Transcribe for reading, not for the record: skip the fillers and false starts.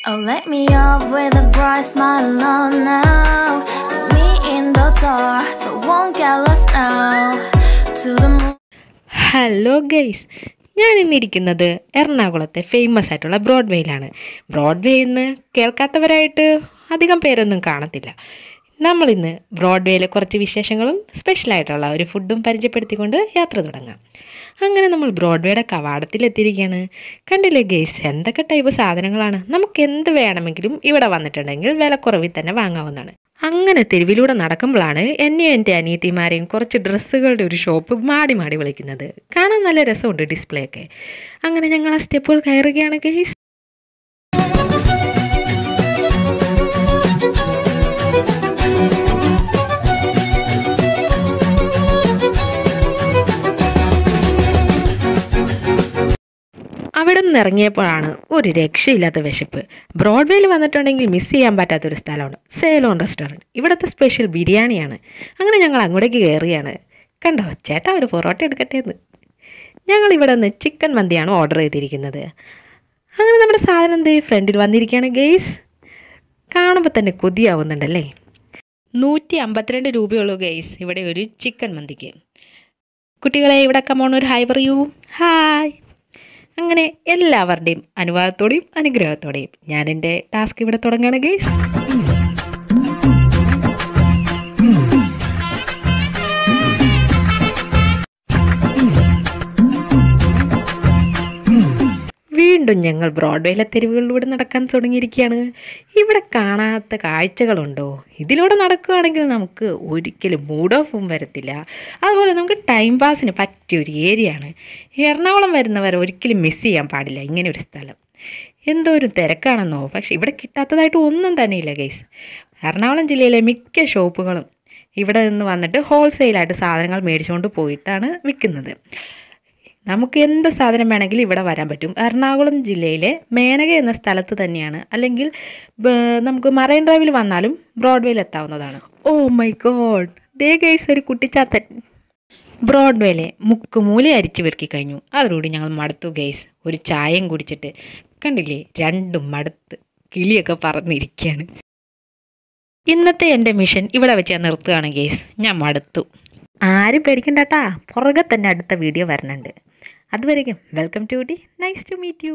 Oh, let me up with a bright smile on now. Put me in the dark, so won't get lost now. To the moon. Hello guys, ഞാൻ ഇന്നിരിക്കുന്നത് എറണാകുളത്തെ famous ആയിട്ടുള്ള ബ്രോഡ്വേയിലാണ്. Broadway ഇന്ന് കേൾക്കാത്തവരായിട്ട് അധികം പേരൊന്നും കാണത്തില്ല. നമ്മളിന്ന് ബ്രോഡ്വേയിലെ കുറച്ച് വിശേഷങ്ങളും സ്പെഷ്യലായിട്ടുള്ള ഒരു ഫുഡും പരിചയപ്പെടുത്തിക്കൊണ്ട് യാത്ര തുടങ്ങാം. അങ്ങനെ നമ്മൾ ബ്രോഡ്വേയുടെ കവാടത്തിലെത്തിയിരിക്കുകയാണ്. കണ്ടില്ലേ ഗൈസ്, എന്തൊക്കെ ടൈപ്പ് സാധനങ്ങളാണ്. നമുക്ക് എന്ത് വേണമെങ്കിലും ഇവിടെ വന്നിട്ടുണ്ടെങ്കിൽ വിലക്കുറവിൽ തന്നെ വാങ്ങാവുന്നതാണ്. അങ്ങനെ തെരുവിലൂടെ നടക്കുമ്പോഴാണ് എന്നെയും എൻ്റെ അനിയത്തിമാരെയും കുറച്ച് ഡ്രസ്സുകളുടെ ഒരു ഷോപ്പ് മാടി മാടി വിളിക്കുന്നത്. കാണാൻ നല്ല രസമുണ്ട് ഡിസ്പ്ലേ ഒക്കെ. അങ്ങനെ ഞങ്ങൾ ആ സ്റ്റെപ്പുകൾ കയറുകയാണ് ഗൈസ്. അവിടെ നിന്ന് ഇറങ്ങിയപ്പോഴാണ് ഒരു രക്ഷയില്ലാത്ത വിശപ്പ്. ബ്രോഡ്വേയിൽ വന്നിട്ടുണ്ടെങ്കിൽ മിസ് ചെയ്യാൻ പറ്റാത്തൊരു സ്ഥലമാണ് സേലോൺ റെസ്റ്റോറൻറ്റ്. ഇവിടുത്തെ സ്പെഷ്യൽ ബിരിയാണിയാണ്. അങ്ങനെ ഞങ്ങൾ അങ്ങോട്ടേക്ക് കയറുകയാണ്. കണ്ടോ ചേട്ടാ, ഒരു പൊറോട്ട എടുക്കട്ടെ എന്ന്. ഞങ്ങൾ ഇവിടെ നിന്ന് ചിക്കൻ മന്തിയാണ് ഓർഡർ ചെയ്തിരിക്കുന്നത്. അങ്ങനെ നമ്മുടെ സാധനം എന്ത് ഫ്രണ്ടിൽ വന്നിരിക്കുകയാണ് ഗെയ്സ്. കാണുമ്പോൾ തന്നെ കൊതിയാവുന്നുണ്ടല്ലേ. 152 രൂപയുള്ളൂ ഗെയ്സ് ഇവിടെ ഒരു ചിക്കൻ മന്തിക്ക്. കുട്ടികളെ ഇവിടെ കമോൺ ഒരു ഹായ് പറയൂ. ഹായ്. അങ്ങനെ എല്ലാവരുടെയും അനുവാദത്തോടെയും അനുഗ്രഹത്തോടെയും ഞാൻ എൻ്റെ ടാസ്ക് ഇവിടെ തുടങ്ങുകയാണ് ഗൈസ്. വീണ്ടും ഞങ്ങൾ ബ്രോഡ്വേയിലെ തെരുവുകളിലൂടെ നടക്കാൻ തുടങ്ങിയിരിക്കുകയാണ്. ഇവിടെ കാണാത്ത കാഴ്ചകളുണ്ടോ? ഇതിലൂടെ നടക്കുകയാണെങ്കിൽ നമുക്ക് ഒരിക്കലും മൂഡ് ഓഫും വരത്തില്ല. അതുപോലെ നമുക്ക് ടൈം പാസിന് പറ്റിയ ഒരു ഏരിയയാണ്. എറണാകുളം വരുന്നവർ ഒരിക്കലും മിസ് ചെയ്യാൻ പാടില്ല ഇങ്ങനെ ഒരു സ്ഥലം. എന്തോ ഒരു തിരക്കാണെന്നോ, പക്ഷെ ഇവിടെ കിട്ടാത്തതായിട്ട് ഒന്നും തന്നെയില്ല ഗൈസ്. എറണാകുളം ജില്ലയിലെ മിക്ക ഷോപ്പുകളും ഇവിടെ നിന്ന് വന്നിട്ട് ഹോൾസെയിലായിട്ട് സാധനങ്ങൾ മേടിച്ചുകൊണ്ട് പോയിട്ടാണ് വിൽക്കുന്നത്. നമുക്ക് എന്ത് സാധനം വേണമെങ്കിലും ഇവിടെ വരാൻ പറ്റും. എറണാകുളം ജില്ലയിലെ മേനക എന്ന സ്ഥലത്ത് തന്നെയാണ്. അല്ലെങ്കിൽ നമുക്ക് മറൈൻ ഡ്രൈവിൽ വന്നാലും ബ്രോഡ്വേയിൽ എത്താവുന്നതാണ്. ഓ മൈ ഗോഡ്, ദേ ഗൈസ് ഒരു കുട്ടിച്ചാത്തൻ. ബ്രോഡ്വേയിലെ മുക്കുമൂല അരിച്ചു വെറുക്കി കഴിഞ്ഞു. അതോടുകൂടി ഞങ്ങൾ മടുത്തു ഗൈസ്. ഒരു ചായയും കുടിച്ചിട്ട് കണ്ടില്ലേ, രണ്ടും മടുത്ത് കിളിയൊക്കെ പറന്നിരിക്കുകയാണ്. ഇന്നത്തെ എൻ്റെ മിഷൻ ഇവിടെ വെച്ച് ഞാൻ നിർത്തുകയാണ് ഗൈസ്. ഞാൻ മടുത്തു. ആരും പേടിക്കണ്ടാട്ടാ, പുറകെ തന്നെ അടുത്ത വീഡിയോ വരുന്നുണ്ട്. അതുവരെയും welcome to the. Nice to meet U.